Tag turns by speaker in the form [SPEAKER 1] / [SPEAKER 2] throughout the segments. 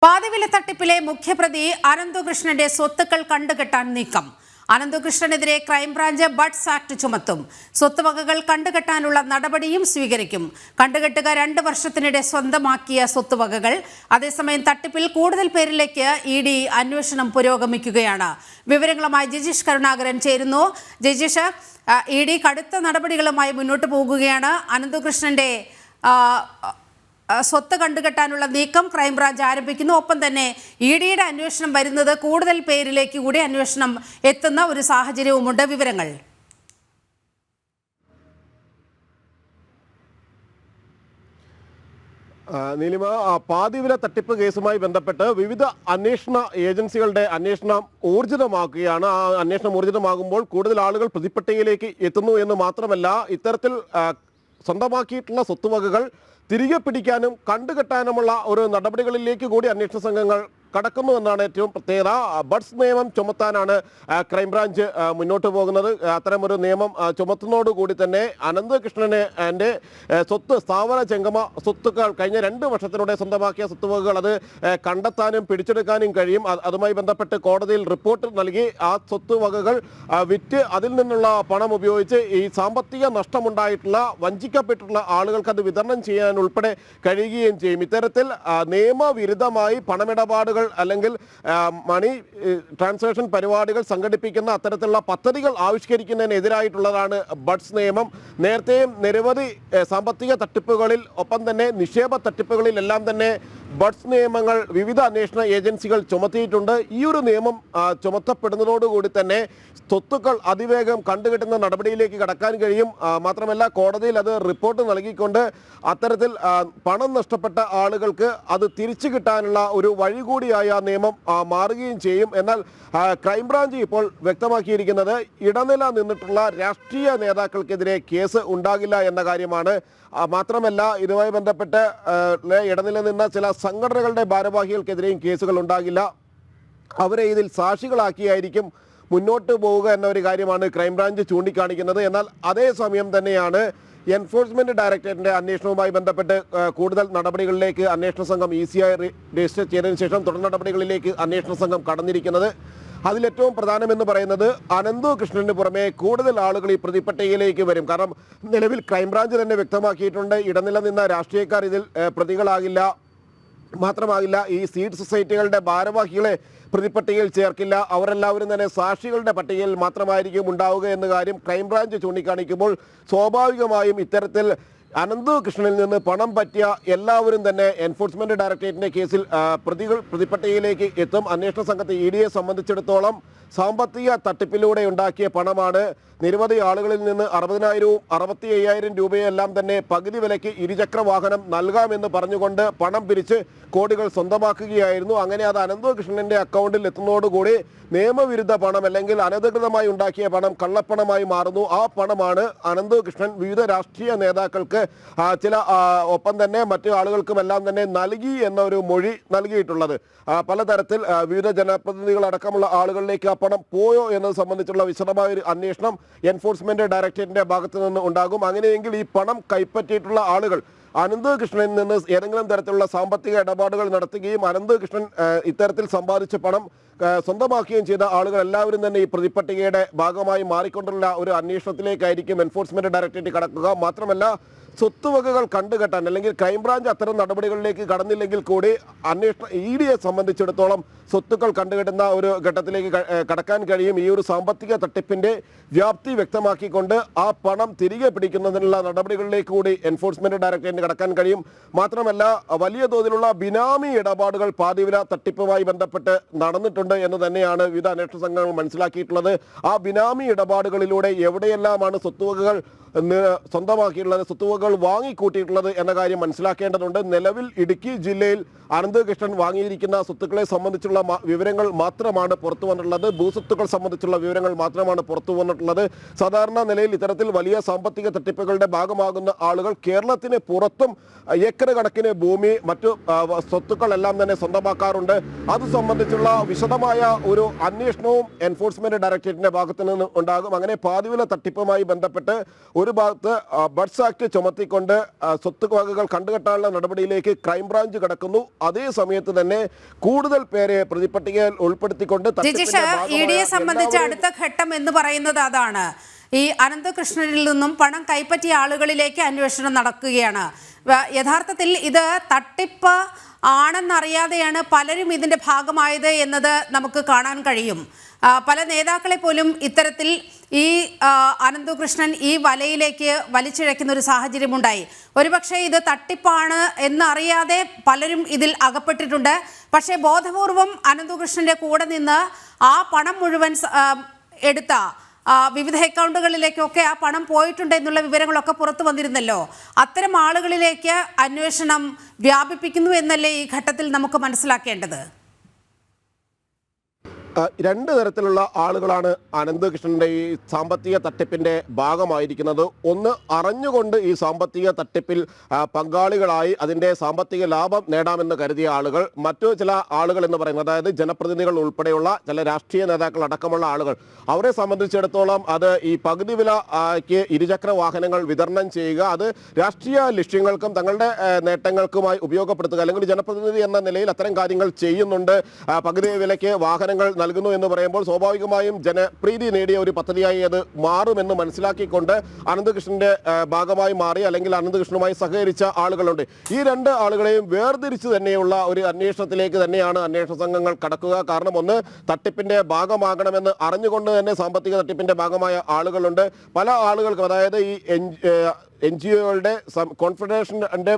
[SPEAKER 1] പാതിവില തട്ടിപ്പിലെ മുഖ്യപ്രതി അനന്തകൃഷ്ണന്റെ സ്വത്തുക്കൾ കണ്ടുകെട്ടാൻ നീക്കം. അനന്തകൃഷ്ണനെതിരെ ക്രൈംബ്രാഞ്ച് ബഡ്സ് ആക്ട് ചുമത്തും. സ്വത്തുവകകൾ കണ്ടുകെട്ടാനുള്ള നടപടിയും സ്വീകരിക്കും. കണ്ടുകെട്ടുക 2 വർഷത്തിനിടെ സ്വന്തമാക്കിയ സ്വത്തുവകകൾ. അതേസമയം തട്ടിപ്പിൽ കൂടുതൽ പേരിലേക്ക് ED അന്വേഷണം പുരോഗമിക്കുകയാണ്. വിവരങ്ങളുമായി ജിജീഷ് കരുണാകരൻ ചേരുന്നു. ജിജീഷ്, ED കടുത്ത നടപടികളുമായി മുന്നോട്ട് പോകുകയാണ്. അനന്തകൃഷ്ണന്റെ സ്വത്ത് കണ്ടുകെട്ടാനുള്ള നീക്കം ക്രൈംബ്രാഞ്ച് ആരംഭിക്കുന്നു. ഒപ്പം തന്നെ EDയുടെ അന്വേഷണം വരുന്നത് കൂടുതൽ പേരിലേക്ക് കൂടി അന്വേഷണം എത്തുന്ന ഒരു സാഹചര്യവുമുണ്ട്. വിവരങ്ങൾ
[SPEAKER 2] നീലിമ, പാതിവില തട്ടിപ്പ് കേസുമായി ബന്ധപ്പെട്ട് വിവിധ അന്വേഷണ ഏജൻസികളുടെ അന്വേഷണം ഊർജിതമാക്കുകയാണ്. ആ അന്വേഷണം ഊർജിതമാകുമ്പോൾ കൂടുതൽ ആളുകൾ പ്രതിപ്പട്ടികയിലേക്ക് എത്തുന്നു എന്ന് മാത്രമല്ല, ഇത്തരത്തിൽ സ്വന്തമാക്കിയിട്ടുള്ള സ്വത്തുവകകൾ തിരികെ പിടിക്കാനും കണ്ടുകെട്ടാനുമുള്ള ഒരു നടപടികളിലേക്ക് കൂടി അന്വേഷണ സംഘങ്ങൾ കടക്കുന്നു എന്നാണ് ഏറ്റവും പ്രത്യേകത. ബഡ്സ് നിയമം ചുമത്താനാണ് ക്രൈംബ്രാഞ്ച് മുന്നോട്ട് പോകുന്നത്. അത്തരമൊരു നിയമം ചുമത്തുന്നതോടുകൂടി തന്നെ അനന്തകൃഷ്ണന്റെ സ്വത്ത്, സ്ഥാവര ജംഗമ സ്വത്തുക്കൾ കഴിഞ്ഞ 2 വർഷത്തിലൂടെ സ്വന്തമാക്കിയ സ്വത്തുവകകൾ അത് കണ്ടെത്താനും പിടിച്ചെടുക്കാനും കഴിയും. അതുമായി ബന്ധപ്പെട്ട് കോടതിയിൽ റിപ്പോർട്ട് നൽകി ആ സ്വത്തുവകകൾ വിറ്റ് അതിൽ നിന്നുള്ള പണം ഉപയോഗിച്ച് ഈ സാമ്പത്തിക നഷ്ടമുണ്ടായിട്ടുള്ള, വഞ്ചിക്കപ്പെട്ടിട്ടുള്ള ആളുകൾക്ക് അത് വിതരണം ചെയ്യാൻ ഉൾപ്പെടെ കഴിയുകയും ചെയ്യും. ഇത്തരത്തിൽ നിയമവിരുദ്ധമായി പണമിടപാടുകൾ അല്ലെങ്കിൽ മണി ട്രാൻസാക്ഷൻ പരിപാടികൾ സംഘടിപ്പിക്കുന്ന അത്തരത്തിലുള്ള പദ്ധതികൾ ആവിഷ്കരിക്കുന്നതിനെതിരായിട്ടുള്ളതാണ് ബഡ്സ് നിയമം. നേരത്തെയും നിരവധി സാമ്പത്തിക തട്ടിപ്പുകളിൽ, ഒപ്പം തന്നെ നിക്ഷേപ തട്ടിപ്പുകളിലെല്ലാം തന്നെ ബഡ്സ് നിയമങ്ങൾ വിവിധ അന്വേഷണ ഏജൻസികൾ ചുമത്തിയിട്ടുണ്ട്. ഈ ഒരു നിയമം ചുമത്തപ്പെടുന്നതോടുകൂടി തന്നെ സ്വത്തുക്കൾ അതിവേഗം കണ്ടുകെട്ടുന്ന നടപടിയിലേക്ക് കടക്കാൻ കഴിയും. മാത്രമല്ല, കോടതിയിൽ അത് റിപ്പോർട്ട് നൽകിക്കൊണ്ട് അത്തരത്തിൽ പണം നഷ്ടപ്പെട്ട ആളുകൾക്ക് അത് തിരിച്ചു കിട്ടാനുള്ള ഒരു വഴി കൂടിയായി ആ നിയമം മാറുകയും ചെയ്യും. എന്നാൽ ക്രൈംബ്രാഞ്ച് ഇപ്പോൾ വ്യക്തമാക്കിയിരിക്കുന്നത് ഇടനില നിന്നിട്ടുള്ള രാഷ്ട്രീയ നേതാക്കൾക്കെതിരെ കേസ് ഉണ്ടാകില്ല എന്ന കാര്യമാണ്. മാത്രമല്ല, ഇതുമായി ബന്ധപ്പെട്ട് ഇടനില നിന്ന ചില സംഘടനകളുടെ ഭാരവാഹികൾക്കെതിരെയും കേസുകൾ ഉണ്ടാകില്ല. അവരെ ഇതിൽ സാക്ഷികളാക്കിയായിരിക്കും മുന്നോട്ട് പോവുക എന്ന ഒരു കാര്യമാണ് ക്രൈംബ്രാഞ്ച് ചൂണ്ടിക്കാണിക്കുന്നത്. എന്നാൽ അതേസമയം തന്നെയാണ് എൻഫോഴ്സ്മെന്റ് ഡയറക്ടറേറ്റിന്റെ അന്വേഷണവുമായി ബന്ധപ്പെട്ട് കൂടുതൽ നടപടികളിലേക്ക് അന്വേഷണ സംഘം ECI രജിസ്റ്റർ ചെയ്തതിനു ശേഷം തുടർ നടപടികളിലേക്ക് അന്വേഷണ സംഘം കടന്നിരിക്കുന്നത്. അതിലേറ്റവും പ്രധാനമെന്ന് പറയുന്നത് അനന്തകൃഷ്ണന് പുറമെ കൂടുതൽ ആളുകൾ ഈ പ്രതിപ്പട്ടികയിലേക്ക് വരും. കാരണം നിലവിൽ ക്രൈംബ്രാഞ്ച് തന്നെ വ്യക്തമാക്കിയിട്ടുണ്ട്, ഇടനില നിന്ന രാഷ്ട്രീയക്കാർ ഇതിൽ പ്രതികളാകില്ല. മാത്രമാകില്ല, ഈ സീഡ് സൊസൈറ്റികളുടെ ഭാരവാഹികളെ പ്രതിപ്പട്ടികയിൽ ചേർക്കില്ല. അവരെല്ലാവരും തന്നെ സാക്ഷികളുടെ പട്ടികയിൽ മാത്രമായിരിക്കും ഉണ്ടാവുക എന്ന കാര്യം ക്രൈംബ്രാഞ്ച് ചൂണ്ടിക്കാണിക്കുമ്പോൾ സ്വാഭാവികമായും ഇത്തരത്തിൽ അനന്തകൃഷ്ണനിൽ നിന്ന് പണം പറ്റിയ എല്ലാവരും തന്നെ എൻഫോഴ്സ്മെന്റ് ഡയറക്ടറേറ്റിന്റെ കേസിൽ പ്രതിപ്പട്ടികയിലേക്ക് എത്തും. അന്വേഷണ സംഘത്തെ EDയെ സംബന്ധിച്ചിടത്തോളം സാമ്പത്തിക തട്ടിപ്പിലൂടെ ഉണ്ടാക്കിയ പണമാണ്. നിരവധി ആളുകളിൽ നിന്ന് 60,000-വും 65,000 രൂപയെല്ലാം തന്നെ പകുതി വിലയ്ക്ക് ഇരുചക്ര വാഹനം നൽകാമെന്ന് പറഞ്ഞുകൊണ്ട് പണം പിരിച്ച് കോടികൾ സ്വന്തമാക്കുകയായിരുന്നു. അങ്ങനെ അത് അനന്തകൃഷ്ണന്റെ അക്കൗണ്ടിൽ എത്തുന്നതോടുകൂടി നിയമവിരുദ്ധ പണം അല്ലെങ്കിൽ അനധികൃതമായി ഉണ്ടാക്കിയ പണം കള്ളപ്പണമായി മാറുന്നു. ആ പണമാണ് അനന്തകൃഷ്ണൻ വിവിധ രാഷ്ട്രീയ നേതാക്കൾക്ക് ചില ഒപ്പം തന്നെ മറ്റു ആളുകൾക്കുമെല്ലാം തന്നെ നൽകി എന്ന ഒരു മൊഴി നൽകിയിട്ടുള്ളത്. പലതരത്തിൽ വിവിധ ജനപ്രതിനിധികളടക്കമുള്ള ആളുകളിലേക്ക് ആ പണം പോയോ എന്നത് സംബന്ധിച്ചുള്ള വിശദമായ ഒരു അന്വേഷണം എൻഫോഴ്സ്മെന്റ് ഡയറക്ടറേറ്റിന്റെ ഭാഗത്തു നിന്ന് ഉണ്ടാകും. അങ്ങനെയെങ്കിൽ ഈ പണം കൈപ്പറ്റിയിട്ടുള്ള ആളുകൾ അനന്തകൃഷ്ണനിൽ നിന്ന് ഏതെങ്കിലും തരത്തിലുള്ള സാമ്പത്തിക ഇടപാടുകൾ നടത്തുകയും അനന്തകൃഷ്ണൻ ഇത്തരത്തിൽ സമ്പാദിച്ച പണം സ്വന്തമാക്കുകയും ചെയ്ത ആളുകൾ എല്ലാവരും തന്നെ ഈ പ്രതിപ്പട്ടികയുടെ ഭാഗമായി മാറിക്കൊണ്ടുള്ള ഒരു അന്വേഷണത്തിലേക്കായിരിക്കും എൻഫോഴ്സ്മെന്റ് ഡയറക്ടറേറ്റ് കടക്കുക. മാത്രമല്ല, സ്വത്തുവകകൾ കണ്ടുകെട്ടാൻ അല്ലെങ്കിൽ ക്രൈംബ്രാഞ്ച് അത്തരം നടപടികളിലേക്ക് കടന്നില്ലെങ്കിൽ കൂടി EDയെ സംബന്ധിച്ചിടത്തോളം സ്വത്തുക്കൾ കണ്ടുകെട്ടുന്ന ഒരു ഘട്ടത്തിലേക്ക് കടക്കാൻ കഴിയും. ഈ ഒരു സാമ്പത്തിക തട്ടിപ്പിന്റെ വ്യാപ്തി വ്യക്തമാക്കിക്കൊണ്ട് ആ പണം തിരികെ പിടിക്കുന്നതിനുള്ള നടപടികളിലേക്ക് കൂടി എൻഫോഴ്സ്മെന്റ് ഡയറക്ടറേറ്റിന് കടക്കാൻ കഴിയും. മാത്രമല്ല, വലിയ തോതിലുള്ള ബിനാമി ഇടപാടുകൾ പാതിവില തട്ടിപ്പുമായി ബന്ധപ്പെട്ട് നടന്നിട്ടുണ്ട് എന്ന് തന്നെയാണ് വിവിധ അന്വേഷണ സംഘങ്ങൾ മനസ്സിലാക്കിയിട്ടുള്ളത്. ആ ബിനാമി ഇടപാടുകളിലൂടെ എവിടെയെല്ലാമാണ് സ്വത്തുവകകൾ സ്വന്തമാക്കിയിട്ടുള്ളത്, സ്വത്തുവകകൾ വാങ്ങിക്കൂട്ടിയിട്ടുള്ളത് എന്ന കാര്യം മനസ്സിലാക്കേണ്ടതുണ്ട്. നിലവിൽ ഇടുക്കി ജില്ലയിൽ അനന്തകൃഷ്ണൻ വാങ്ങിയിരിക്കുന്ന സ്വത്തുക്കളെ സംബന്ധിച്ചുള്ള വിവരങ്ങൾ മാത്രമാണ് പുറത്തു വന്നിട്ടുള്ളത്. ഭൂസ്വത്തുക്കൾ സംബന്ധിച്ചുള്ള വിവരങ്ങൾ മാത്രമാണ് പുറത്തു വന്നിട്ടുള്ളത്. സാധാരണ നിലയിൽ ഇത്തരത്തിൽ വലിയ സാമ്പത്തിക തട്ടിപ്പുകളുടെ ഭാഗമാകുന്ന ആളുകൾ കേരളത്തിന് പുറത്തും ഏക്കർ കണക്കിന് ഭൂമി, മറ്റു സ്വത്തുക്കളെല്ലാം തന്നെ സ്വന്തമാക്കാറുണ്ട്. അത് സംബന്ധിച്ചുള്ള വിശദമായ ഒരു അന്വേഷണവും എൻഫോഴ്സ്മെന്റ് ഡയറക്ടറേറ്റിന്റെ ഭാഗത്തു നിന്ന് ഉണ്ടാകും. അങ്ങനെ പാതിവില തട്ടിപ്പുമായി ബന്ധപ്പെട്ട് ഒരു ഭാഗത്ത് ബഡ്സ് ആക്ട് ചുമത്തിക്കൊണ്ട് സ്വത്ത് വകകൾ കണ്ടുകെട്ടാനുള്ള നടപടിയിലേക്ക് ക്രൈംബ്രാഞ്ച് കടക്കുന്നു. അതേ സമയത്ത് തന്നെ കൂടുതൽ പേരെ പ്രതിപട്ടികയിൽ ഉൾപ്പെടുത്തിക്കൊണ്ട്
[SPEAKER 1] ഇഡിയെ സംബന്ധിച്ച് അടുത്ത ഘട്ടം എന്ന് പറയുന്നത് അതാണ്. ഈ അനന്തകൃഷ്ണനിൽ നിന്നും പണം കൈപ്പറ്റിയ ആളുകളിലേക്ക് അന്വേഷണം നടക്കുകയാണ്. യഥാർത്ഥത്തിൽ ഇത് തട്ടിപ്പ് ആണെന്നറിയാതെയാണ് പലരും ഇതിൻ്റെ ഭാഗമായത് എന്നത് നമുക്ക് കാണാൻ കഴിയും. പല നേതാക്കളെ പോലും ഇത്തരത്തിൽ ഈ അനന്തകൃഷ്ണൻ ഈ വലയിലേക്ക് വലിച്ചിഴയ്ക്കുന്ന ഒരു സാഹചര്യമുണ്ടായി. ഒരുപക്ഷെ ഇത് തട്ടിപ്പാണ് എന്നറിയാതെ പലരും ഇതിൽ അകപ്പെട്ടിട്ടുണ്ട്. പക്ഷേ ബോധപൂർവം അനന്തകൃഷ്ണന്റെ കൂടെ നിന്ന് ആ പണം മുഴുവൻ എടുത്ത വിവിധ അക്കൗണ്ടുകളിലേക്കൊക്കെ ആ പണം പോയിട്ടുണ്ട് എന്നുള്ള വിവരങ്ങളൊക്കെ പുറത്തു വന്നിരുന്നല്ലോ. അത്തരം ആളുകളിലേക്ക് അന്വേഷണം വ്യാപിപ്പിക്കുന്നു എന്നല്ലേ ഈ ഘട്ടത്തിൽ നമുക്ക് മനസ്സിലാക്കേണ്ടത്?
[SPEAKER 2] രണ്ട് തരത്തിലുള്ള ആളുകളാണ് അനന്തകൃഷ്ണന്റെ ഈ സാമ്പത്തിക തട്ടിപ്പിന്റെ ഭാഗമായിരിക്കുന്നത്. ഒന്ന്, അറിഞ്ഞുകൊണ്ട് ഈ സാമ്പത്തിക തട്ടിപ്പിൽ പങ്കാളികളായി അതിന്റെ സാമ്പത്തിക ലാഭം നേടാമെന്ന് കരുതിയ ആളുകൾ. മറ്റു ചില ആളുകൾ എന്ന് പറയുന്നത്, അതായത് ജനപ്രതിനിധികൾ ഉൾപ്പെടെയുള്ള ചില രാഷ്ട്രീയ നേതാക്കൾ അടക്കമുള്ള ആളുകൾ, അവരെ സംബന്ധിച്ചിടത്തോളം അത് ഈ പകുതി വിലയ്ക്ക് ഇരുചക്ര വാഹനങ്ങൾ വിതരണം ചെയ്യുക, അത് രാഷ്ട്രീയ ലക്ഷ്യങ്ങൾക്കും തങ്ങളുടെ നേട്ടങ്ങൾക്കുമായി ഉപയോഗപ്പെടുത്തുക, അല്ലെങ്കിൽ ജനപ്രതിനിധി എന്ന നിലയിൽ അത്തരം കാര്യങ്ങൾ ചെയ്യുന്നുണ്ട്, പകുതി വിലയ്ക്ക് വാഹനങ്ങൾ നൽകുന്നു എന്ന് പറയുമ്പോൾ സ്വാഭാവികമായും ജനപ്രീതി നേടിയ ഒരു പദ്ധതിയായി അത് മാറുമെന്ന് മനസ്സിലാക്കിക്കൊണ്ട് അനന്തകൃഷ്ണന്റെ ഭാഗമായി മാറി അല്ലെങ്കിൽ അനന്തകൃഷ്ണനുമായി സഹകരിച്ച ആളുകളുണ്ട്. ഈ രണ്ട് ആളുകളെയും വേർതിരിച്ച് തന്നെയുള്ള ഒരു അന്വേഷണത്തിലേക്ക് തന്നെയാണ് അന്വേഷണ സംഘങ്ങൾ കടക്കുക. കാരണം ഒന്ന്, തട്ടിപ്പിന്റെ ഭാഗമാകണമെന്ന് അറിഞ്ഞുകൊണ്ട് തന്നെ സാമ്പത്തിക തട്ടിപ്പിന്റെ ഭാഗമായ ആളുകളുണ്ട്. പല ആളുകൾക്കും, അതായത് ഈ NGOകളുടെ കോൺഫെഡറേഷന്റെ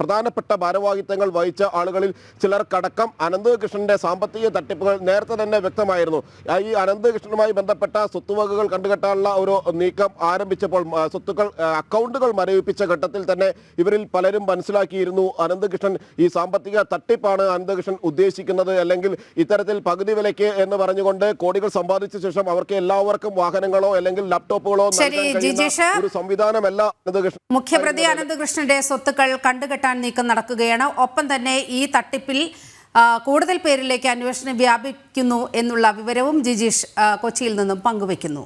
[SPEAKER 2] പ്രധാനപ്പെട്ട ഭാരവാഹിത്വങ്ങൾ വഹിച്ച ആളുകളിൽ ചിലർക്കടക്കം അനന്തകൃഷ്ണന്റെ സാമ്പത്തിക തട്ടിപ്പുകൾ നേരത്തെ തന്നെ വ്യക്തമായിരുന്നു. ഈ അനന്തകൃഷ്ണനുമായി ബന്ധപ്പെട്ട സ്വത്തുവകകൾ കണ്ടുകെട്ടാനുള്ള ഒരു നീക്കം ആരംഭിച്ചപ്പോൾ അക്കൗണ്ടുകൾ മരവിപ്പിച്ച ഘട്ടത്തിൽ തന്നെ ഇവരിൽ പലരും മനസ്സിലാക്കിയിരുന്നു അനന്തകൃഷ്ണൻ ഈ സാമ്പത്തിക തട്ടിപ്പാണ് അനന്തകൃഷ്ണൻ ഉദ്ദേശിക്കുന്നത്, അല്ലെങ്കിൽ ഇത്തരത്തിൽ പകുതി വിലയ്ക്ക് എന്ന് പറഞ്ഞുകൊണ്ട് കോടികൾ സമ്പാദിച്ച ശേഷം അവർക്ക് എല്ലാവർക്കും വാഹനങ്ങളോ അല്ലെങ്കിൽ ലാപ്ടോപ്പുകളോ ഒരു സംവിധാനമല്ല അനന്തകൃഷ്ണൻ.
[SPEAKER 1] മുഖ്യപ്രതി അനന്തകൃഷ്ണന്റെ സ്വത്തുക്കൾ കണ്ടുകെട്ടാൻ നീക്കം നടക്കുകയാണ്. ഒപ്പം തന്നെ ഈ തട്ടിപ്പിൽ കൂടുതൽ പേരിലേക്ക് അന്വേഷണം വ്യാപിക്കുന്നു എന്നുള്ള വിവരവും ജിജീഷ് കൊച്ചിയിൽ നിന്നും പങ്കുവയ്ക്കുന്നു.